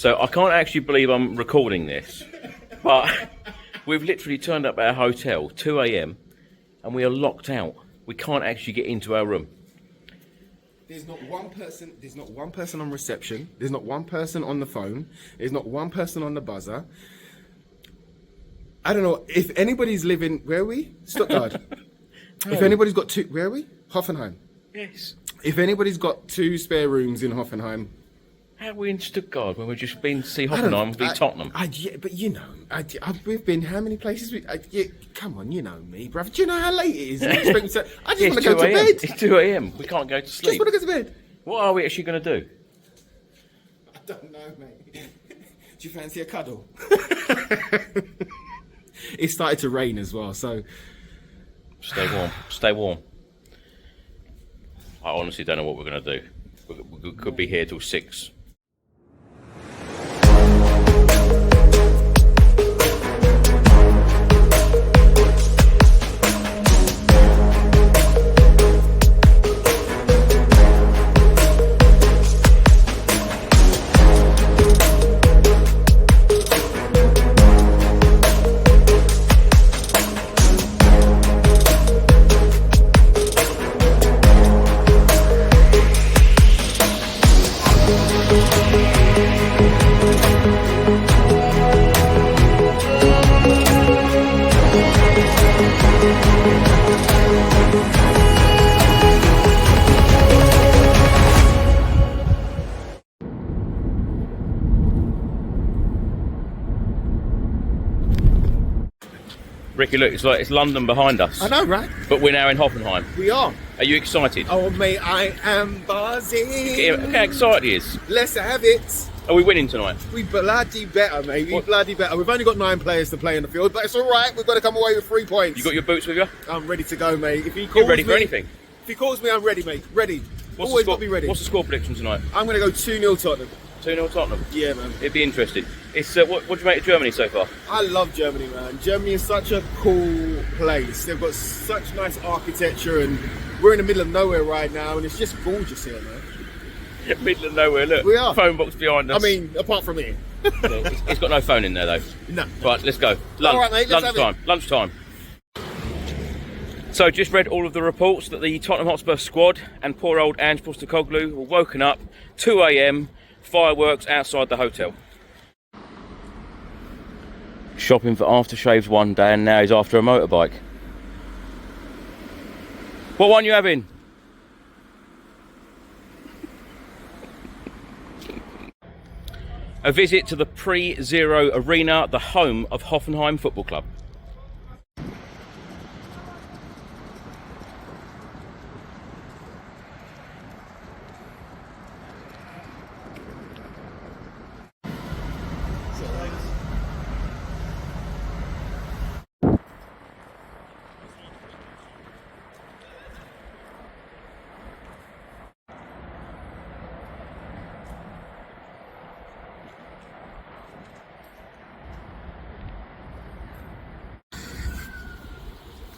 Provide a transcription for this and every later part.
So I can't actually believe I'm recording this, but we've literally turned up at our hotel, 2 AM, and we are locked out. We can't actually get into our room. There's not one person. There's not one person on reception. There's not one person on the phone. There's not one person on the buzzer. I don't know if anybody's living. Where are we? Stuttgart. If anybody's got two. Where are we? Hoffenheim. Yes. If anybody's got 2 spare rooms in Hoffenheim. How are we in Stuttgart when we've just been to see Hoffenheim beat Tottenham? Yeah, but you know, we've been how many places? Come on, you know me, bruv. Do you know how late it is? I just want to go to bed. It's 2 AM. We can't go to sleep. Just want to go to bed. What are we actually going to do? I don't know, mate. Do you fancy a cuddle? It started to rain as well, so... Stay warm. Stay warm. I honestly don't know what we're going to do. We could be here till 6. Ricky, look, it's like it's London behind us. I know, right? But we're now in Hoffenheim. We are. Are you excited? Oh, mate, I am buzzing. Look how excited he is. Let's have it. Are we winning tonight? We bloody better, mate. We bloody better. We've only got 9 players to play in the field, but it's all right. We've got to come away with 3 points. You got your boots with you? I'm ready to go, mate. If he calls You're ready me, for anything? If he calls me, I'm ready, mate. Ready. Always got to be ready. What's the score prediction tonight? I'm going to go 2-0 Tottenham. 2-0 Tottenham? Yeah, man. It'd be interesting. It's what do you make of Germany so far? I love Germany, man. Germany is such a cool place. They've got such nice architecture, and we're in the middle of nowhere right now, and it's just gorgeous here, man. Middle of nowhere, look. We are. Phone box behind us. I mean, apart from here. It's got no phone in there, though. No. Right, let's go. All right, mate, let's have it. Lunchtime. So, just read all of the reports that the Tottenham Hotspur squad and poor old Ange Postecoglou were woken up 2 AM, fireworks outside the hotel. Shopping for aftershaves one day, and now he's after a motorbike. What one you having? A visit to the Pre-Zero Arena, the home of Hoffenheim Football Club.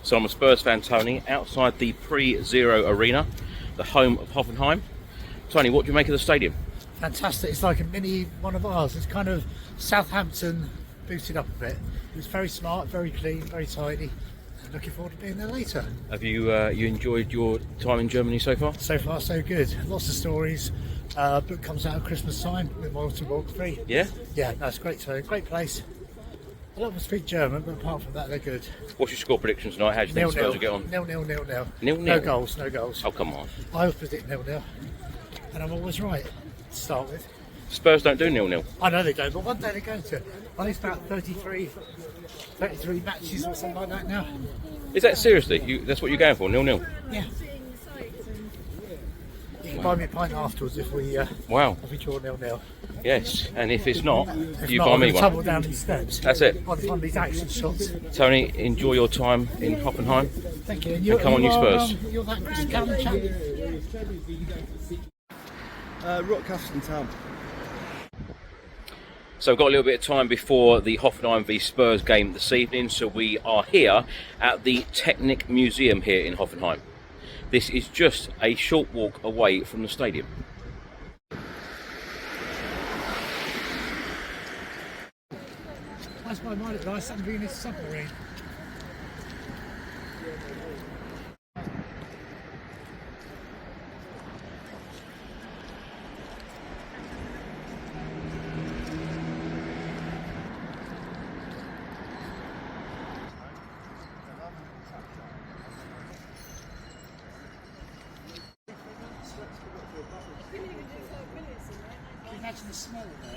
So I'm a Spurs fan, Tony, outside the Pre-Zero Arena, the home of Hoffenheim. Tony, what do you make of the stadium? Fantastic. It's like a mini one of ours. It's kind of Southampton boosted up a bit. It's very smart, very clean, very tidy. And looking forward to being there later. Have you enjoyed your time in Germany so far? So far, so good. Lots of stories. Book comes out at Christmas time with my autobiography. Yeah? Yeah, that's great. So great place. I don't speak German, but apart from that, they're good. What's your score prediction tonight? How do you think Spurs will get on? 0-0. Nil-nil? No goals, no goals. Oh, come on. I always predict 0-0. And I'm always right to start with. Spurs don't do 0-0. I know they don't, but one day they're going to. I think it's about 33 matches or something like that now. Is that seriously? That's what you're going for, 0-0? Yeah. You can buy me a pint afterwards if we Wow. if we draw 0-0. Yes, and if it's not, If you not, buy I'm me gonna one. tumble down these steps. That's it. On one of these action shots. Tony, enjoy your time in Hoffenheim. Thank you. And come on, you Spurs. You're that Chris Cowlin chap. Rockcastle Town. So we've got a little bit of time before the Hoffenheim v Spurs game this evening, so we are here at the Technic Museum here in Hoffenheim. This is just a short walk away from the stadium. Oh, it might look nice, something being a submarine. Can you imagine the smell of that?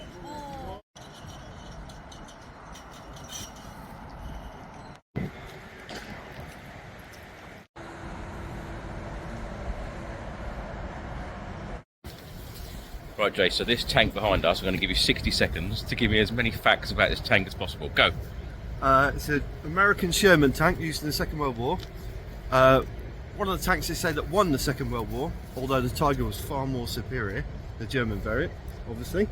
Right, Jay, so this tank behind us, I'm going to give you 60 seconds to give me as many facts about this tank as possible. Go. It's an American Sherman tank used in the Second World War. One of the tanks they say that won the Second World War, although the Tiger was far more superior, the German variant, obviously.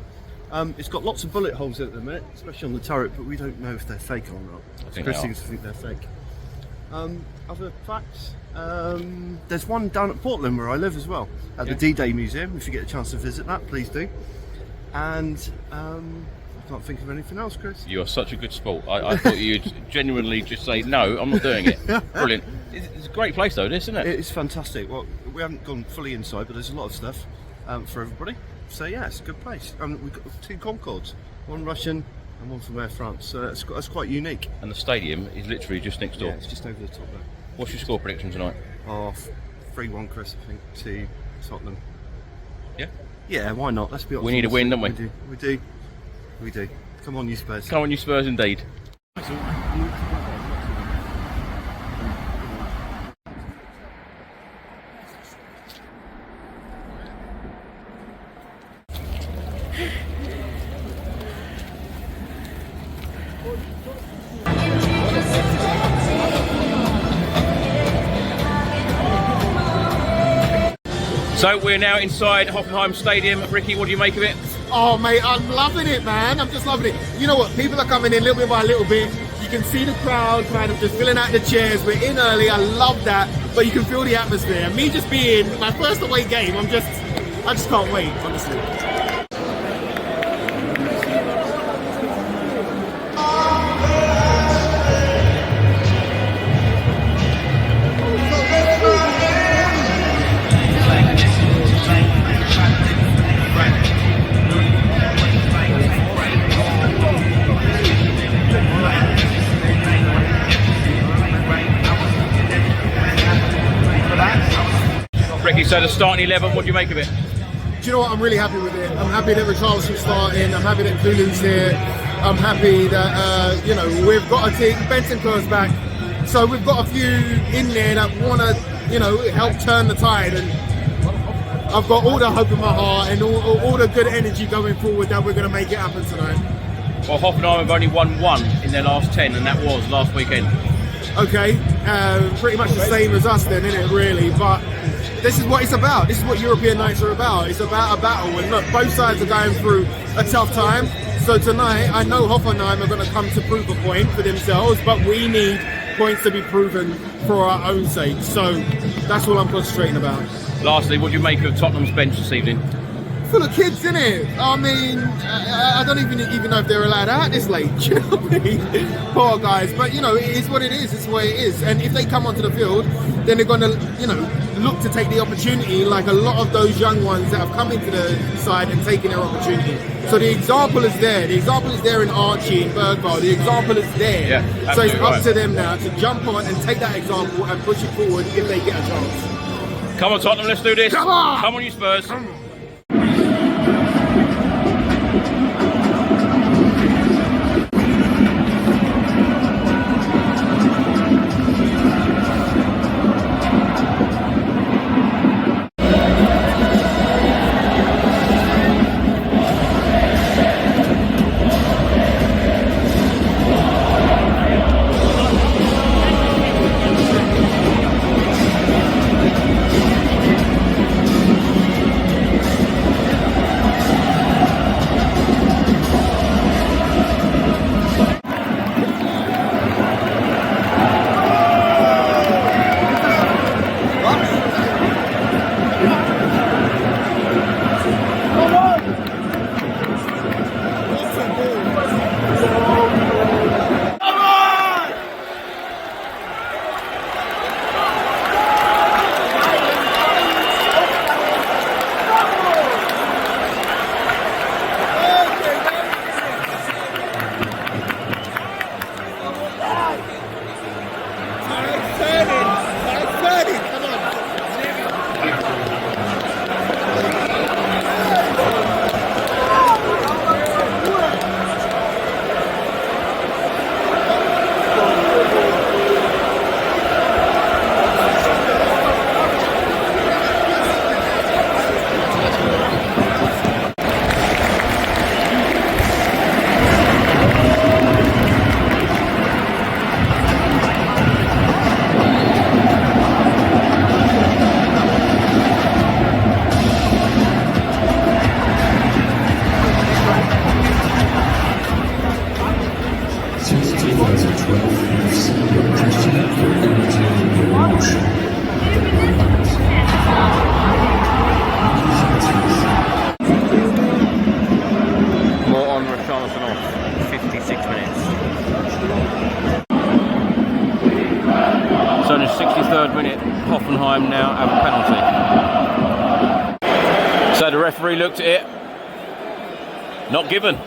It's got lots of bullet holes in it at the minute, especially on the turret, but we don't know if they're fake or not. I think Chris they are. seems to think they're fake. Other facts, there's one down at Portland where I live as well, at the D-Day Museum. If you get a chance to visit that, please do. And I can't think of anything else, Chris. You are such a good sport. I thought you'd genuinely just say, no, I'm not doing it. Brilliant. It's a great place though, this, isn't it? It's fantastic. Well, we haven't gone fully inside, but there's a lot of stuff for everybody. So yeah, it's a good place. We've got 2 Concords, one Russian and one from Air France. So that's quite unique. And the stadium is literally just next door. Yeah, it's just over the top there. What's your score prediction tonight? Oh, 3-1, Chris, I think, to Tottenham. Yeah? Yeah, why not? Let's be honest. We need a win, don't we? We do. Come on, you Spurs. Come on, you Spurs, indeed. So we're now inside Hoffenheim Stadium. Ricky, what do you make of it? Oh mate, I'm loving it, man. I'm just loving it. You know what? People are coming in little bit by little bit. You can see the crowd kind of just filling out the chairs. We're in early. I love that. But you can feel the atmosphere. And me just being my first away game, I just can't wait, honestly. Ricky, so the starting 11, what do you make of it? Do you know what? I'm really happy with it. I'm happy that Richarlison's starting. I'm happy that Cowlin's here. I'm happy that, we've got a team. Bentancur's back. So we've got a few in there that want to, help turn the tide. And I've got all the hope in my heart and all the good energy going forward that we're going to make it happen tonight. Well, Hoffenheim have only won 1 in their last 10, and that was last weekend. Okay, pretty much the same as us then, isn't it, really? But this is what it's about. This is what European nights are about. It's about a battle. And look, both sides are going through a tough time. So tonight, I know Hoffenheim are going to come to prove a point for themselves, but we need points to be proven for our own sake. So that's what I'm concentrating about. Lastly, what do you make of Tottenham's bench this evening? Full of kids, isn't it? I mean, I don't even know if they're allowed out this late. Do you know what I mean? Poor guys. But, it is what it is. It's the way it is. And if they come onto the field, then they're going to, look to take the opportunity like a lot of those young ones that have come into the side and taken their opportunity. So the example is there. The example is there in Archie and Bergvall. The example is there. Yeah, so it's up right. to them now to jump on and take that example and push it forward if they get a chance. Come on, Tottenham, let's do this. Come on! Come on, you Spurs. Come on. minute, Hoffenheim now have a penalty. So the referee looked at it, not given.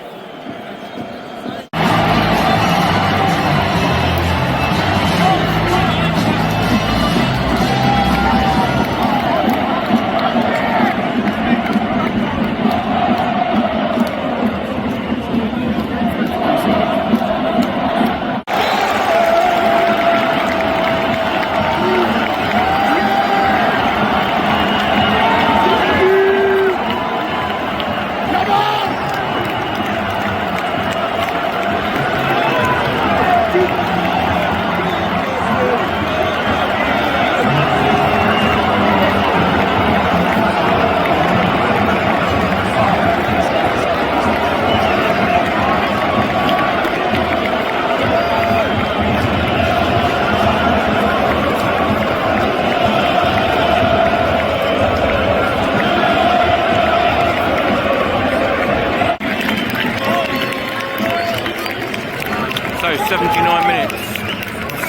So 79 minutes,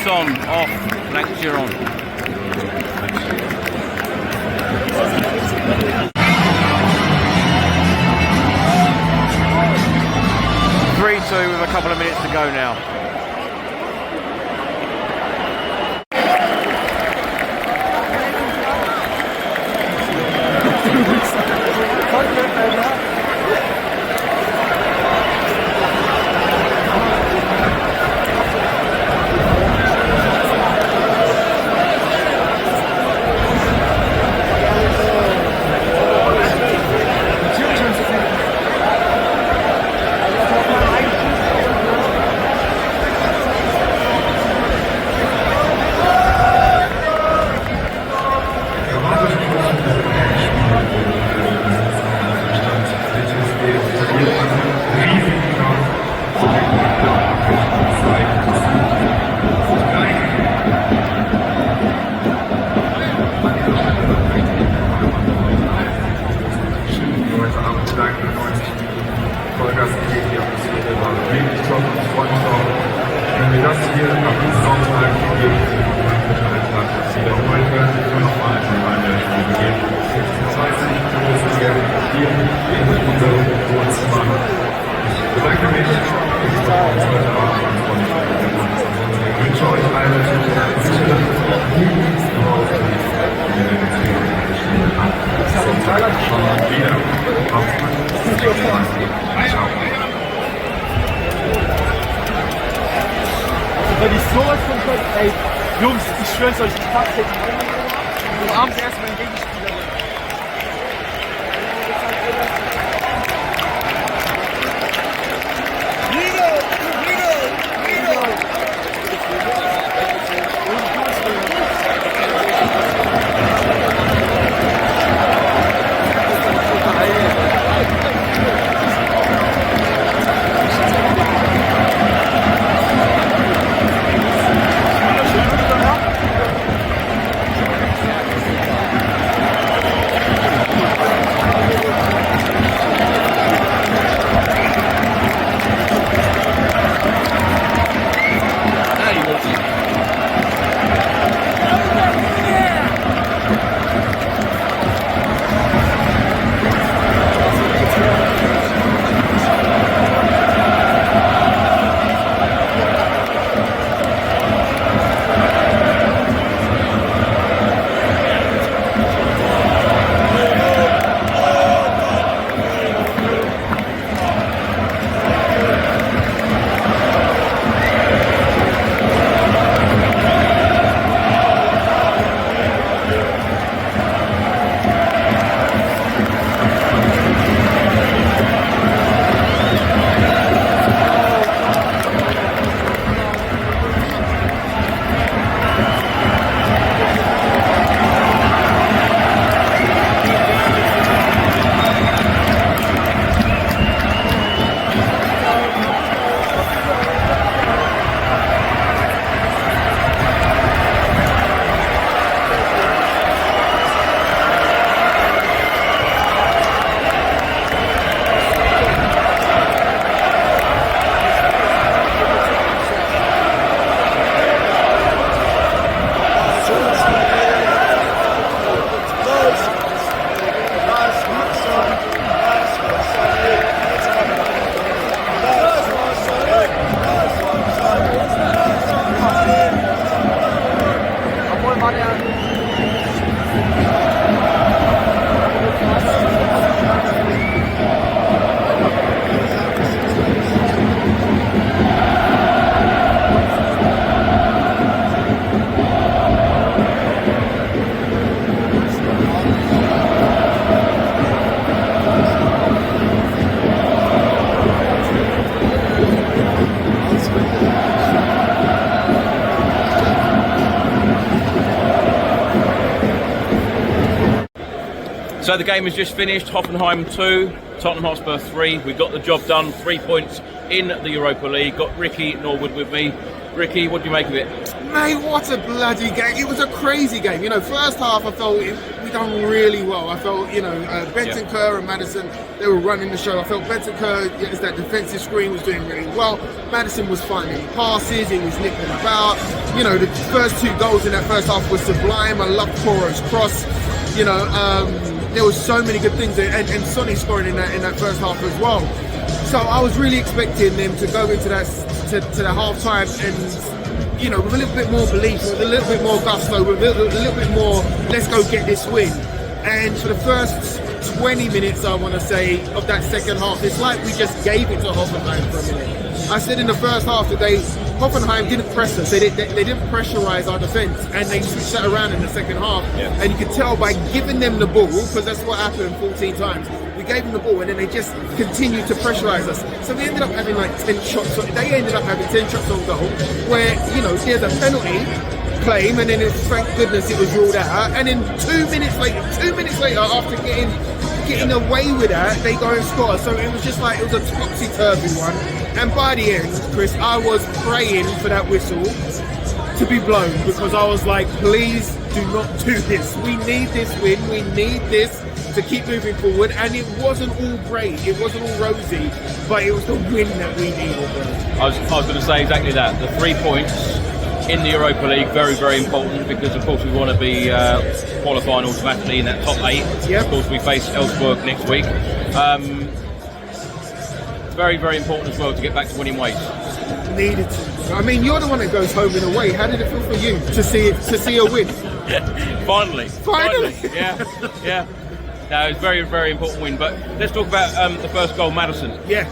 Son off, Langeron. 3-2 with a couple of minutes to go now. Weil die sowas von Gott, ey, Jungs, ich schwör's euch, ich hab's jetzt du abends erstmal den Gegenspieler. So the game has just finished. Hoffenheim 2, Tottenham Hotspur 3. We got the job done. 3 points in the Europa League. Got Ricky Norwood with me. Ricky, what do you make of it? Mate, what a bloody game. It was a crazy game. You know, first half I felt we done really well. I felt, you know, Benton Kerr and Maddison, they were running the show. I felt Benton Kerr, as that defensive screen, was doing really well. Maddison was finding passes, he was nipping about. You know, the first 2 goals in that first half was sublime. I loved Poro's cross. You know, there was so many good things, and Sonny scoring in that first half as well. So I was really expecting them to go into that to the half time and, you know, with a little bit more belief, with a little bit more gusto, with a little bit more, let's go get this win. And for the first 20 minutes, I want to say, of that second half, it's like we just gave it to Hoffenheim for a minute. I said in the first half today, Hoffenheim didn't press us. They didn't pressurize our defence, and they switched that around in the second half. Yeah. And you could tell by giving them the ball, because that's what happened 14 times. We gave them the ball, and then they just continued to pressurize us. So we ended up having like 10 shots. They ended up having 10 shots on goal, where, you know, there's a penalty claim, and then thank goodness it was ruled out. And then 2 minutes later, after getting away with that, they go and score. So it was just like, it was a topsy-turvy one. And by the end, Chris, I was praying for that whistle to be blown, because I was like, please do not do this. We need this win. We need this to keep moving forward. And it wasn't all great. It wasn't all rosy, but it was the win that we needed. I was going to say exactly that. The 3 points in the Europa League, very, very important, because of course we want to be qualifying automatically in that top 8. Yep. Of course we face Elfsborg next week. Very, very important as well to get back to winning ways. Needed to. I mean, you're the one that goes home and away. How did it feel for you to see a win? Finally. Yeah. No, it's a very, very important win. But let's talk about the first goal, Maddison. Yeah.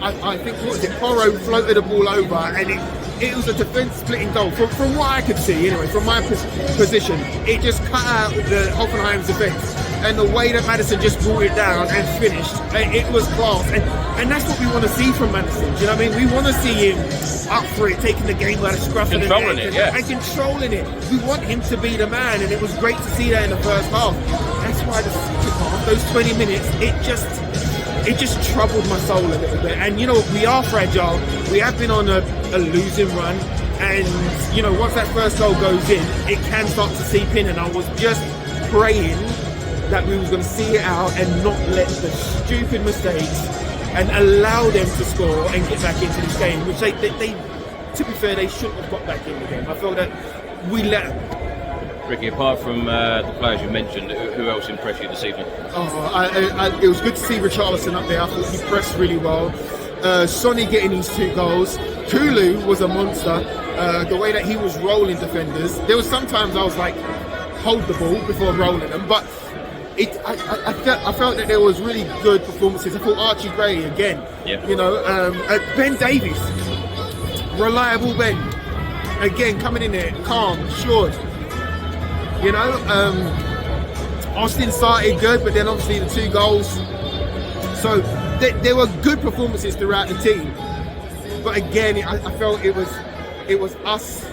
I think, what was it? Poro floated the ball over, and it was a defence splitting goal. From what I could see, anyway, from my position, it just cut out the Hoffenheim's defence. And the way that Maddison just brought it down and finished, it was class. And that's what we want to see from Maddison. Do you know what I mean? We want to see him up for it, taking the game by the scruff of the neck. Controlling it, yeah. And controlling it. We want him to be the man, and it was great to see that in the first half. That's why the second half, those 20 minutes, it just troubled my soul a little bit. And, you know, we are fragile. We have been on a losing run. And, you know, once that first goal goes in, it can start to seep in. And I was just praying that we was going to see it out and not let the stupid mistakes and allow them to score and get back into this game, which they to be fair, they shouldn't have got back in the game. I felt that we let them. Ricky, apart from the players you mentioned, who else impressed you this evening? It was good to see Richarlison up there. I thought he pressed really well. Sonny getting his 2 goals. Kulu was a monster. The way that he was rolling defenders. There was sometimes I was like, hold the ball before rolling them, but I felt that there was really good performances. I thought Archie Gray again. Yeah. You know, Ben Davies, reliable Ben, again coming in there, calm, assured. You know, Austin started good, but then obviously the 2 goals. So there were good performances throughout the team. But again, I felt it was us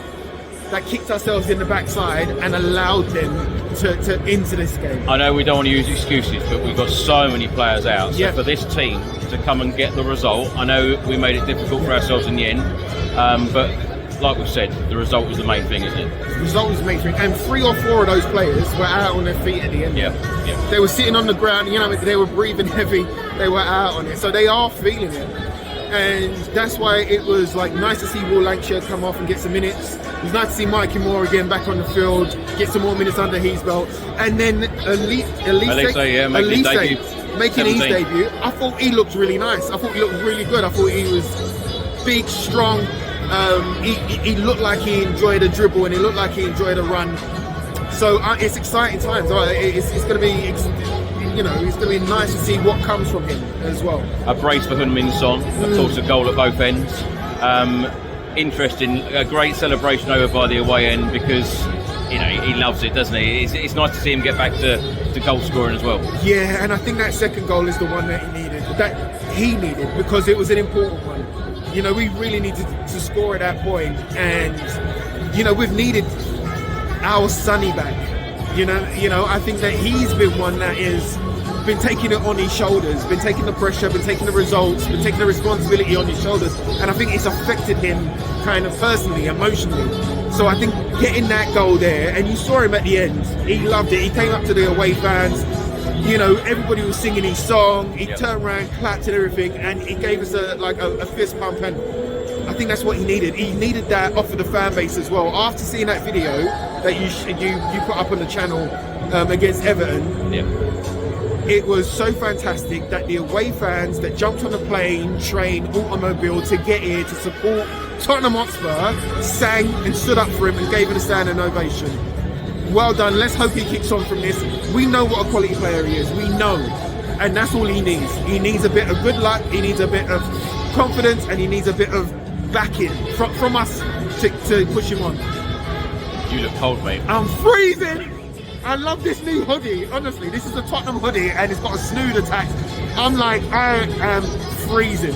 that kicked ourselves in the backside and allowed them to into this game. I know we don't want to use excuses, but we've got so many players out. So for this team to come and get the result, I know we made it difficult for ourselves in the end, but like we've said, the result was the main thing, isn't it? The result was the main thing, and 3 or 4 of those players were out on their feet at the end. Yeah. They were sitting on the ground, you know, they were breathing heavy, they were out on it, so they are feeling it. And that's why it was like nice to see Will Lancashire come off and get some minutes. It was nice to see Mikey Moore again back on the field, get some more minutes under his belt. And then Elise making his debut. I thought he looked really nice. I thought he looked really good. I thought he was big, strong. He looked like he enjoyed a dribble and he looked like he enjoyed a run. So it's exciting times. It's going to be... You know, it's going to be nice to see what comes from him as well. A brace for Heung-min Son, of course a goal at both ends. Interesting, a great celebration over by the away end because, you know, he loves it, doesn't he? It's nice to see him get back to goal scoring as well. Yeah, and I think that second goal is the one that he needed because it was an important one. You know, we really needed to score at that point, and, you know, we've needed our Sonny back. You know, I think that he's been one that is been taking it on his shoulders, been taking the pressure, been taking the results, been taking the responsibility on his shoulders, and I think it's affected him kind of personally, emotionally. So I think getting that goal there, and you saw him at the end, he loved it. He came up to the away fans, you know, everybody was singing his song, he turned around, clapped and everything, and he gave us a fist pump, and I think that's what he needed. He needed that off of the fan base as well. After seeing that video that you put up on the channel against Everton, it was so fantastic that the away fans that jumped on a plane, train, automobile to get here to support Tottenham Hotspur sang and stood up for him and gave him a standing ovation. Well done. Let's hope he kicks on from this. We know what a quality player he is. We know. And that's all he needs. He needs a bit of good luck. He needs a bit of confidence, and he needs a bit of backing from us to push him on. You look cold, mate. I'm freezing. I love this new hoodie. Honestly, this is a Tottenham hoodie, and it's got a snood attached. I'm like, I am freezing.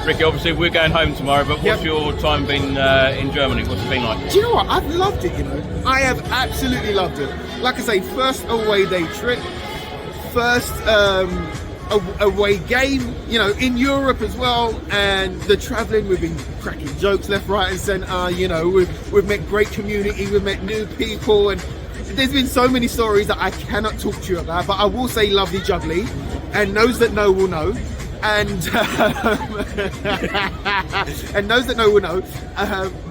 Ricky, obviously we're going home tomorrow, but what's your time been in Germany? What's it been like? Do you know what? I've loved it, you know. I have absolutely loved it. Like I say, first away day trip, first away game, you know, in Europe as well, and the travelling, we've been cracking jokes left, right and centre, you know, we've met great community, we've met new people, and there's been so many stories that I cannot talk to you about, but I will say lovely jubbly, and those that know will know. And and those that know will know,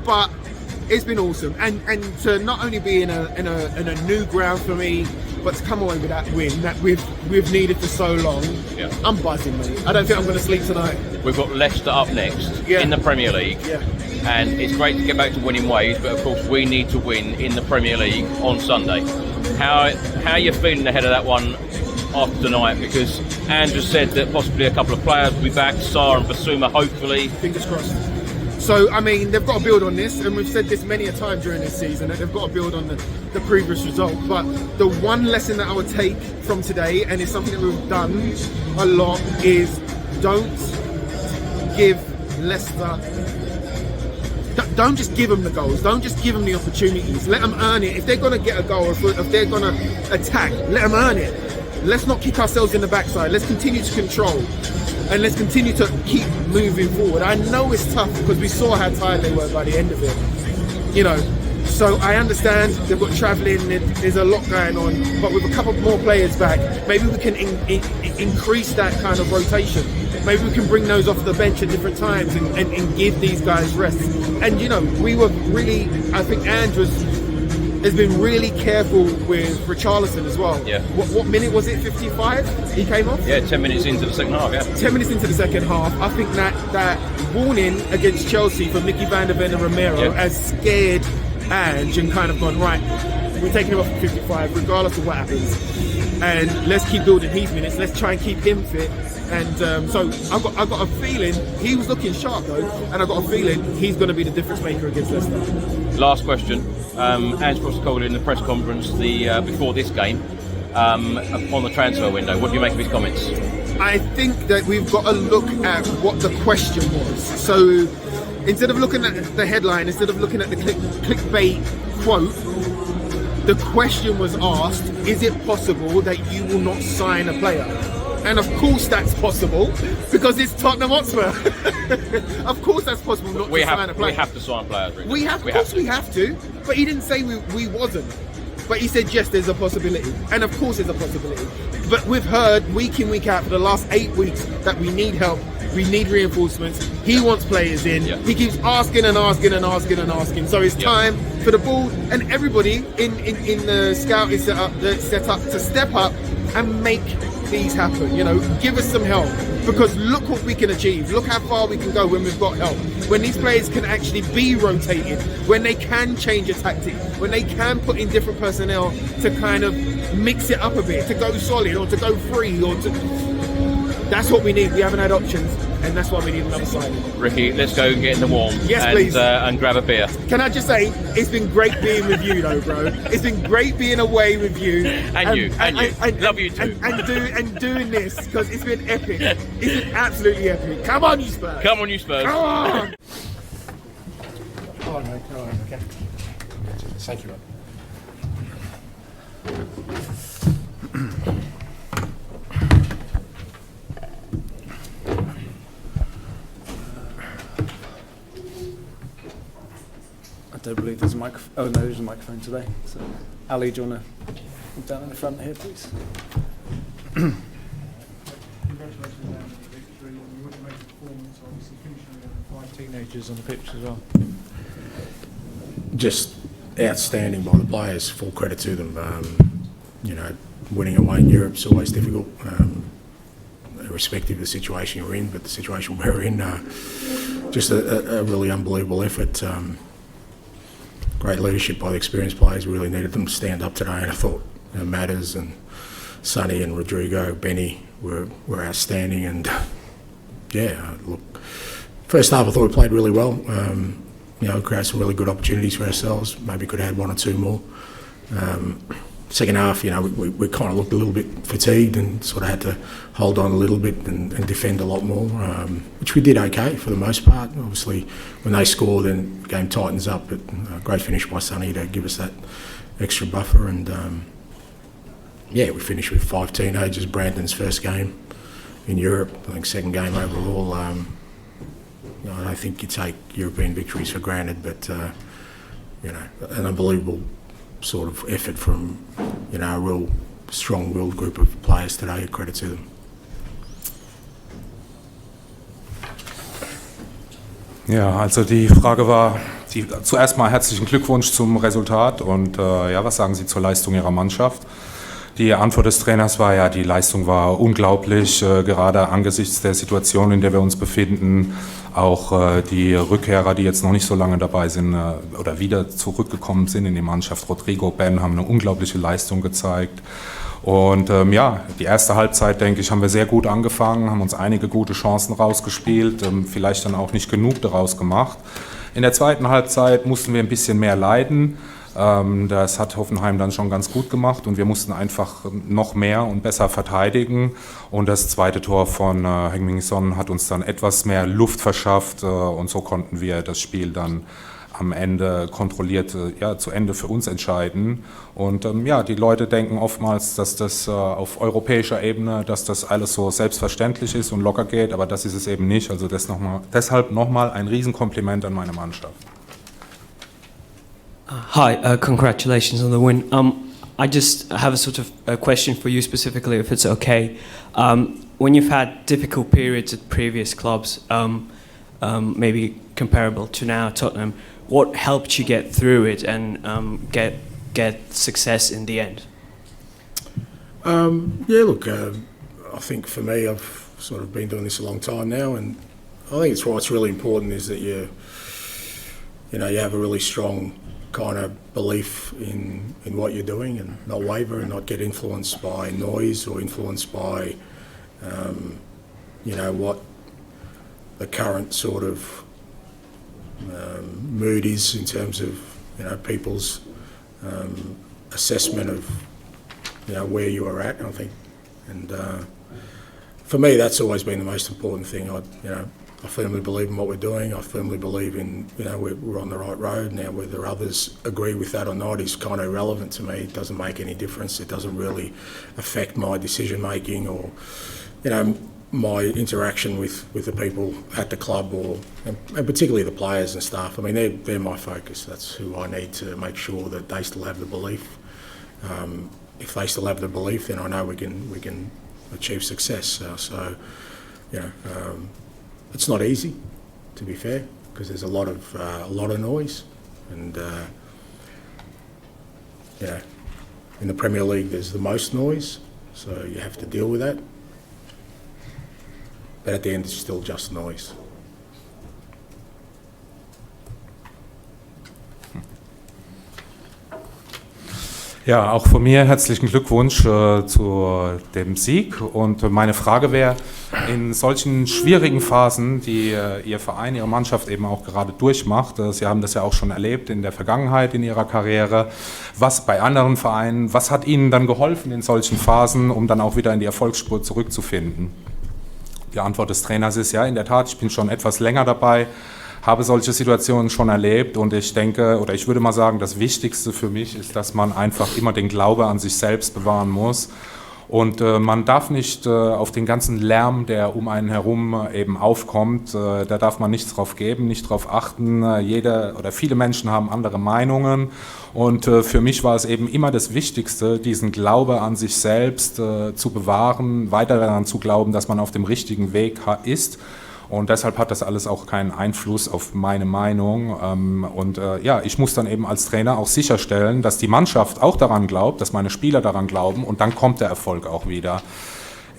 but it's been awesome, and to not only be in a new ground for me, but to come away with that win that we've needed for so long. I'm buzzing, mate. I don't think I'm going to sleep tonight. We've got Leicester up next in the Premier League, and it's great to get back to winning ways, but of course we need to win in the Premier League on Sunday. How are you feeling ahead of that one after tonight? Because Andrew said that possibly a couple of players will be back, Sarr and Basuma, hopefully. Fingers crossed. So, I mean, they've got to build on this, and we've said this many a time during this season, that they've got to build on the previous result. But the one lesson that I would take from today, and it's something that we've done a lot, is don't give Leicester... Don't just give them the goals. Don't just give them the opportunities. Let them earn it. If they're going to get a goal, if they're going to attack, let them earn it. Let's not kick ourselves in the backside. Let's continue to control, and let's continue to keep moving forward. I know it's tough because we saw how tired they were by the end of it, you know. So I understand they've got travelling, there's a lot going on, but with a couple more players back, maybe we can increase that kind of rotation. Maybe we can bring those off the bench at different times and give these guys rest. And you know, we were really, I think Andrews has been really careful with Richarlison as well. What minute was it? 55? He came off? 10 minutes into the second half, 10 minutes into the second half. I think that warning against Chelsea from Mickey van der Ven and Romero has scared Ange and kind of gone, right, we're taking him off at 55 regardless of what happens, and let's keep building his minutes, let's try and keep him fit. And so I've got a feeling he was looking sharp though, and I've got a feeling he's going to be the difference maker against Leicester. Last question. Ange Postecoglou in the press conference before this game on the transfer window. What do you make of his comments? I think that we've got to look at what the question was. So instead of looking at the headline, instead of looking at the clickbait quote, the question was asked, is it possible that you will not sign a player? And of course that's possible, because it's Tottenham Hotspur. Of course that's possible not to sign a player. We have to sign players, really. We have to. But he didn't say we wasn't. But he said, yes, there's a possibility. And of course there's a possibility. But we've heard week in, week out for the last 8 weeks that we need help. We need reinforcements. He wants players in. He keeps asking and asking and asking and asking. So it's time for the ball and everybody in the scouting setup to step up and make these happen. You know, give us some help, because look what we can achieve. Look how far we can go when we've got help. When these players can actually be rotated, when they can change a tactic, when they can put in different personnel to kind of mix it up a bit, to go solid or to go free or to... That's what we need. We haven't had options, and that's why we need another signing. Ricky, let's go get in the warm. Yes, please. And grab a beer. Can I just say, it's been great being with you, though, bro. It's been great being away with you. And you. Love you too. And doing this, because it's been epic. It's been absolutely epic. Come on, you Spurs. Come on, you Spurs. Come on. Come on, mate. Come on. Okay. Thank you, mate. microphone. Oh no, there's a microphone today. So, Ali, do you want to come down in the front here, please? Congratulations on the victory. You would have made a performance, obviously finishing with 5 teenagers on the pitch as well. Just outstanding by the players. Full credit to them. Winning away in Europe is always difficult, irrespective of the situation you're in. But the situation we're in, just a really unbelievable effort. Great leadership by the experienced players. We really needed them to stand up today, and I thought Maddison and Sonny and Rodrigo, Benny were outstanding. And look, first half I thought we played really well. Created some really good opportunities for ourselves. Maybe could have had 1 or 2 more. Second half, we kind of looked a little bit fatigued and sort of had to hold on a little bit and defend a lot more, which we did okay for the most part. Obviously, when they score, then the game tightens up. But great finish by Sonny to give us that extra buffer. And we finished with 5 teenagers. Brandon's first game in Europe, I think second game overall. I don't think you take European victories for granted, but an unbelievable sort of effort from a real strong-willed group of players today. Credit to them. Ja, also die Frage war, zuerst mal herzlichen Glückwunsch zum Resultat und was sagen Sie zur Leistung Ihrer Mannschaft? Die Antwort des Trainers war ja, die Leistung war unglaublich, gerade angesichts der Situation, in der wir uns befinden. Auch die Rückkehrer, die jetzt noch nicht so lange dabei sind oder wieder zurückgekommen sind in die Mannschaft, Rodrigo, Ben, haben eine unglaubliche Leistung gezeigt. Und die erste Halbzeit, denke ich, haben wir sehr gut angefangen, haben uns einige gute Chancen rausgespielt, vielleicht dann auch nicht genug daraus gemacht. In der zweiten Halbzeit mussten wir ein bisschen mehr leiden. Das hat Hoffenheim dann schon ganz gut gemacht und wir mussten einfach noch mehr und besser verteidigen. Und das zweite Tor von Heung-min Son hat uns dann etwas mehr Luft verschafft und so konnten wir das Spiel dann am Ende kontrolliert zu Ende für uns entscheiden. Und die Leute denken oftmals, dass das auf europäischer Ebene, dass das alles so selbstverständlich ist und locker geht, aber das ist es eben nicht. Also deshalb nochmal ein Riesenkompliment an meine Mannschaft. Hi, congratulations on the win. I just have a sort of a question for you specifically, if it's okay. When you've had difficult periods at previous clubs, maybe comparable to now Tottenham, what helped you get through it and get success in the end? I think for me, I've sort of been doing this a long time now, and I think it's what's really important is that you have a really strong kind of belief in what you're doing and not waver and not get influenced by noise or influenced by what the current sort of mood is in terms of people's assessment of where you are at, I think. And for me, that's always been the most important thing. I firmly believe in what we're doing. I firmly believe in, we're on the right road. Now, whether others agree with that or not is kind of irrelevant to me. It doesn't make any difference. It doesn't really affect my decision making or, my interaction with the people at the club and particularly the players and staff. I mean, they're my focus. That's who I need to make sure that they still have the belief. If they still have the belief, then I know we can achieve success. It's not easy, to be fair, because there's a lot of noise, and in the Premier League there's the most noise, so you have to deal with that. But at the end, it's still just noise. Ja, auch von mir herzlichen Glückwunsch zu dem Sieg. Und meine Frage wäre, in solchen schwierigen Phasen, die Ihr Verein, Ihre Mannschaft eben auch gerade durchmacht, Sie haben das ja auch schon erlebt in der Vergangenheit in Ihrer Karriere, was bei anderen Vereinen, was hat Ihnen dann geholfen in solchen Phasen, um dann auch wieder in die Erfolgsspur zurückzufinden? Die Antwort des Trainers ist ja, in der Tat, ich bin schon etwas länger dabei, habe solche Situationen schon erlebt und ich denke, oder ich würde mal sagen, das Wichtigste für mich ist, dass man einfach immer den Glaube an sich selbst bewahren muss Und man darf nicht auf den ganzen Lärm, der um einen herum eben aufkommt, da darf man nichts drauf geben, nicht drauf achten. Jeder oder viele Menschen haben andere Meinungen. Und für mich war es eben immer das Wichtigste, diesen Glaube an sich selbst zu bewahren, weiter daran zu glauben, dass man auf dem richtigen Weg ist. Und deshalb hat das alles auch keinen Einfluss auf meine Meinung. Ich muss dann eben als Trainer auch sicherstellen, dass die Mannschaft auch daran glaubt, dass meine Spieler daran glauben und dann kommt der Erfolg auch wieder.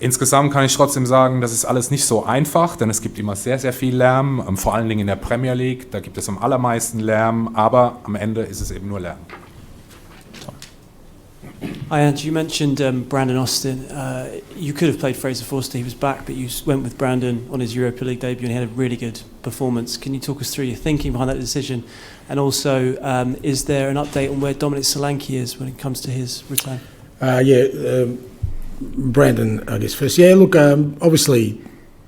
Insgesamt kann ich trotzdem sagen, das ist alles nicht so einfach, denn es gibt immer sehr, sehr viel Lärm, vor allen Dingen in der Premier League, da gibt es am allermeisten Lärm, aber am Ende ist es eben nur Lärm. Hi, Ange, you mentioned Brandon Austin. You could have played Fraser Forster, he was back, but you went with Brandon on his Europa League debut and he had a really good performance. Can you talk us through your thinking behind that decision? And also, is there an update on where Dominic Solanke is when it comes to his return? Brandon, I guess first. Yeah, look, obviously,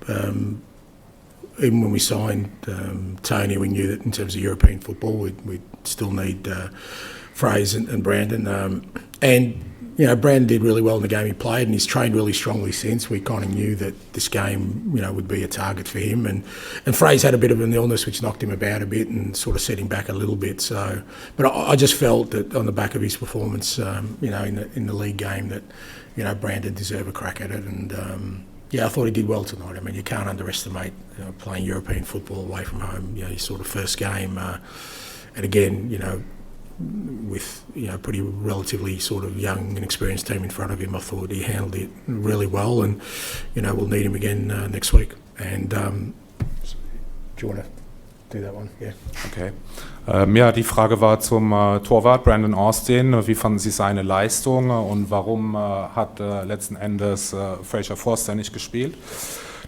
even when we signed Tony, we knew that in terms of European football, we'd still need Fraser and Brandon. Brandon did really well in the game he played, and he's trained really strongly since. We kind of knew that this game, would be a target for him. And Fraser had a bit of an illness which knocked him about a bit and sort of set him back a little bit. So, but I just felt that on the back of his performance, in the league game, that Brandon deserved a crack at it. And I thought he did well tonight. I mean, you can't underestimate playing European football away from home. Your sort of first game, and again, with pretty relatively sort of young and experienced team in front of him, I thought he handled it really well, and we'll need him again next week. And do you want to do that one? Yeah. Okay. Die Frage war zum Torwart Brandon Austin. Wie fanden Sie seine Leistung und warum hat letzten Endes Fraser Forster nicht gespielt?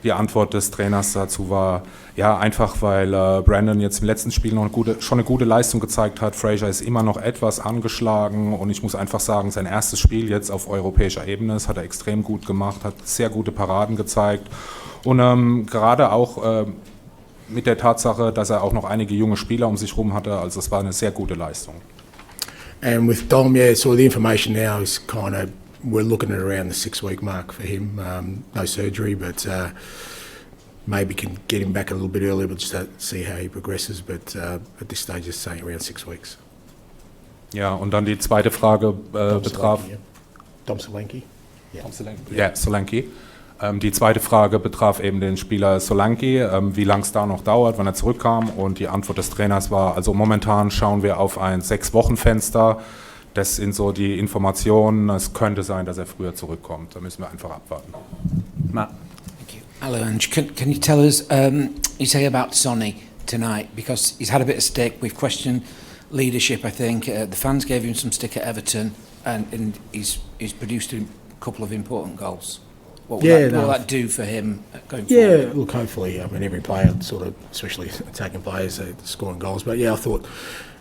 Die Antwort des Trainers dazu war, einfach weil Brandon jetzt im letzten Spiel noch schon eine gute Leistung gezeigt hat. Fraser ist immer noch etwas angeschlagen und ich muss einfach sagen, sein erstes Spiel jetzt auf europäischer Ebene, das hat er extrem gut gemacht, hat sehr gute Paraden gezeigt und gerade auch mit der Tatsache, dass er auch noch einige junge Spieler um sich herum hatte, also es war eine sehr gute Leistung. And with Dom, so the information now is kind of, we're looking at around the 6-week mark for him. No surgery, but maybe can get him back a little bit earlier, but just to see how he progresses. But at this stage, it's saying around 6 weeks. Ja, und dann die zweite Frage betraf... Dom Solanke. Ja, Solanke. Die zweite Frage betraf eben den Spieler Solanke, wie lang es da noch dauert, wann er zurückkam. Und die Antwort des Trainers war, also momentan schauen wir auf ein 6-Wochen-Fenster. Das sind so die Informationen. Es könnte sein, dass er früher zurückkommt. Da müssen wir einfach abwarten. Matt. Thank you. Hello, Ange. Can you tell us, you say about Sonny tonight, because he's had a bit of stick. We've questioned leadership, I think. The fans gave him some stick at Everton, and he's produced a couple of important goals. What will that do for him going forward? Yeah, look, hopefully, I mean, every player sort of, especially attacking players, are scoring goals. But I thought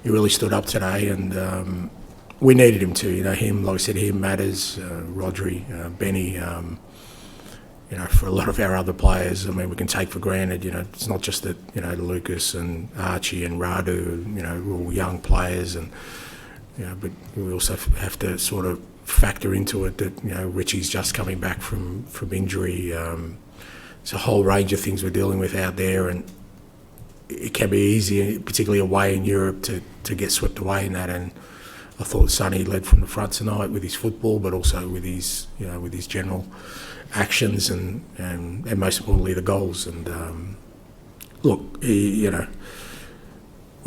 he really stood up today, and we needed him to, him, like I said, him, Madders, Rodri, Benny, for a lot of our other players, I mean, we can take for granted, it's not just that, Lucas and Archie and Radu, we're all young players, and, but we also have to sort of factor into it that, Richie's just coming back from injury. It's a whole range of things we're dealing with out there, and it can be easy, particularly away in Europe, to get swept away in that. And I thought Sonny led from the front tonight with his football, but also with his, with his general actions and most importantly the goals. And look, we're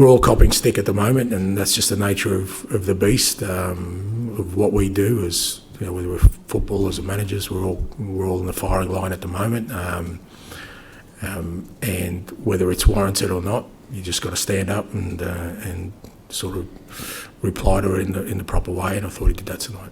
all copping stick at the moment, and that's just the nature of the beast, of what we do. As whether we're footballers or managers, we're all in the firing line at the moment. And whether it's warranted or not, you just got to stand up and sort of reply to it in the proper way, and I thought he did that tonight.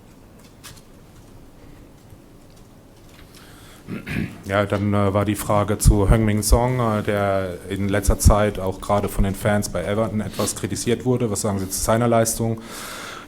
Ja, dann war die Frage zu Heung-min Son, der in letzter Zeit auch gerade von den Fans bei Everton etwas kritisiert wurde. Was sagen Sie zu seiner Leistung?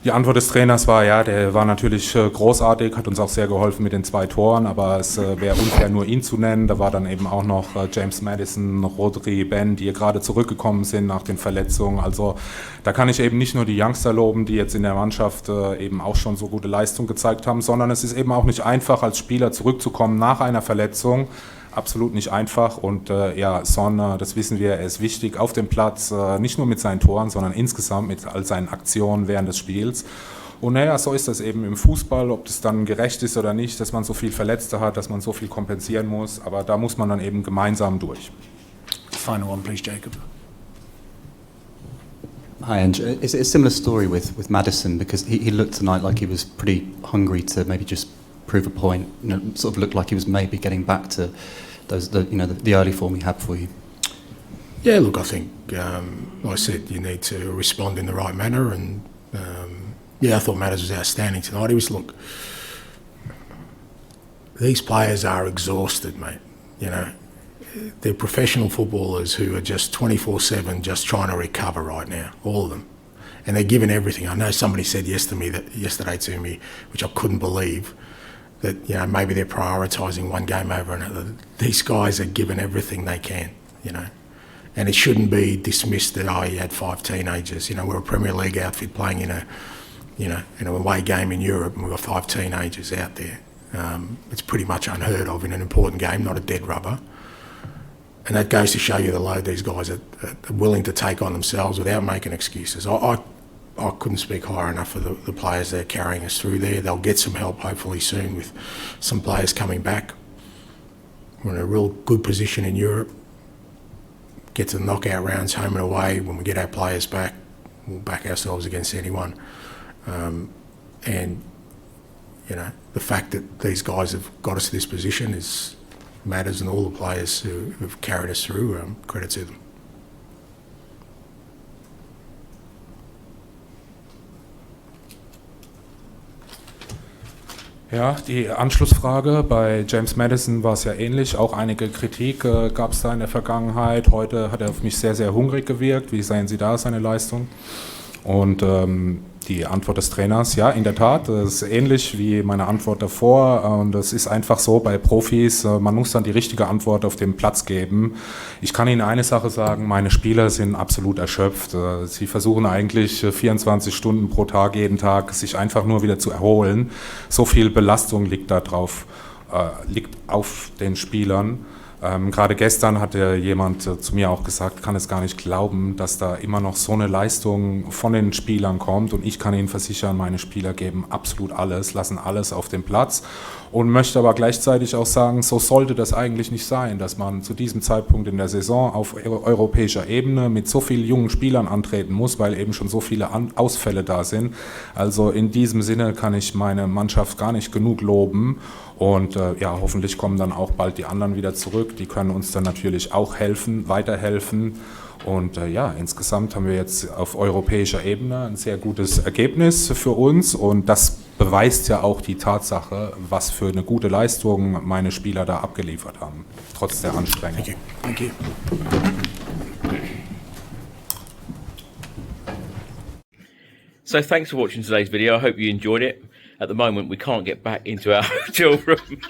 Die Antwort des Trainers war, ja, der war natürlich großartig, hat uns auch sehr geholfen mit den 2 Toren, aber es wäre unfair, nur ihn zu nennen. Da war dann eben auch noch James Maddison, Rodri, Ben, die gerade zurückgekommen sind nach den Verletzungen. Also da kann ich eben nicht nur die Youngster loben, die jetzt in der Mannschaft eben auch schon so gute Leistung gezeigt haben, sondern es ist eben auch nicht einfach, als Spieler zurückzukommen nach einer Verletzung. Absolut nicht einfach und ja, Son, das wissen wir, er ist wichtig auf dem Platz, nicht nur mit seinen Toren, sondern insgesamt mit all seinen Aktionen während des Spiels. Und naja, so ist das eben im Fußball, ob das dann gerecht ist oder nicht, dass man so viel Verletzte hat, dass man so viel kompensieren muss, aber da muss man dann eben gemeinsam durch. Final one, please, Jacob. Hi, and is it a similar story with Maddison? Because he looked tonight like he was pretty hungry to maybe just prove a point. You know, sort of looked like he was maybe getting back to the early form he had for you. Yeah, look, I think, like I said, you need to respond in the right manner, and yeah, I thought Maddison was outstanding tonight. Look, these players are exhausted, mate. You know, they're professional footballers who are just 24/7 just trying to recover right now, all of them. And they're giving everything. I know somebody said yesterday to me, which I couldn't believe, that, you know, maybe they're prioritising one game over another. These guys are giving everything they can, you know. And it shouldn't be dismissed that, oh, you had 5 teenagers. You know, we're a Premier League outfit playing in an away game in Europe, and we've got 5 teenagers out there. It's pretty much unheard of in an important game, not a dead rubber. And that goes to show you the load these guys are willing to take on themselves without making excuses. I couldn't speak higher enough for the players that are carrying us through there. They'll get some help hopefully soon with some players coming back. We're in a real good position in Europe. Get to the knockout rounds home and away. When we get our players back, we'll back ourselves against anyone. And, you know, the fact that these guys have got us to this position matters, and all the players who have carried us through, credit to them. Ja, die Anschlussfrage, bei James Maddison war es ja ähnlich, auch einige Kritik gab es da in der Vergangenheit. Heute hat er auf mich sehr, sehr hungrig gewirkt. Wie sehen Sie da seine Leistung? Und die Antwort des Trainers, ja, in der Tat, das ist ähnlich wie meine Antwort davor, und das ist einfach so bei Profis, man muss dann die richtige Antwort auf dem Platz geben. Ich kann Ihnen eine Sache sagen, meine Spieler sind absolut erschöpft. Sie versuchen eigentlich 24 Stunden pro Tag, jeden Tag, sich einfach nur wieder zu erholen. So viel Belastung liegt liegt auf den Spielern. Gerade gestern hatte jemand zu mir auch gesagt, kann es gar nicht glauben, dass da immer noch so eine Leistung von den Spielern kommt, und ich kann Ihnen versichern, meine Spieler geben absolut alles, lassen alles auf den Platz, und möchte aber gleichzeitig auch sagen, so sollte das eigentlich nicht sein, dass man zu diesem Zeitpunkt in der Saison auf europäischer Ebene mit so vielen jungen Spielern antreten muss, weil eben schon so viele Ausfälle da sind. Also in diesem Sinne kann ich meine Mannschaft gar nicht genug loben. Und ja, hoffentlich kommen dann auch bald die anderen wieder zurück. Die können uns dann natürlich auch helfen, weiterhelfen. Und ja, insgesamt haben wir jetzt auf europäischer Ebene ein sehr gutes Ergebnis für uns. Und das beweist ja auch die Tatsache, was für eine gute Leistung meine Spieler da abgeliefert haben, trotz der Anstrengung. Thank you. So thanks for watching today's video. I hope you enjoyed it. At the moment, we can't get back into our hotel room.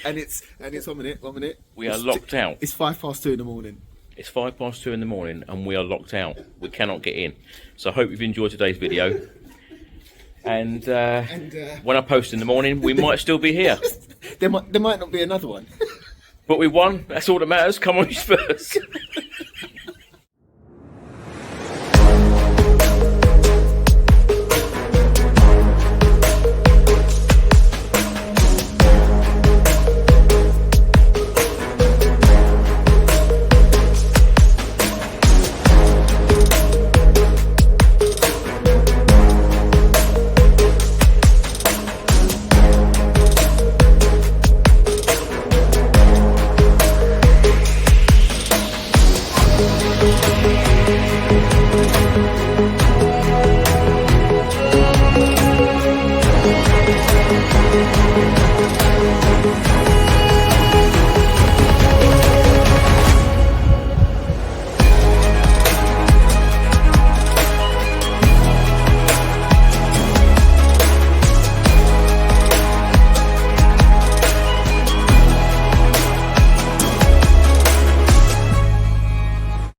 And it's 1 minute. We are locked out. It's 2:05 in the morning. It's 2:05 in the morning, and we are locked out. We cannot get in. So I hope you've enjoyed today's video. And when I post in the morning, we might still be here. There might not be another one. But we won. That's all that matters. Come on, Spurs.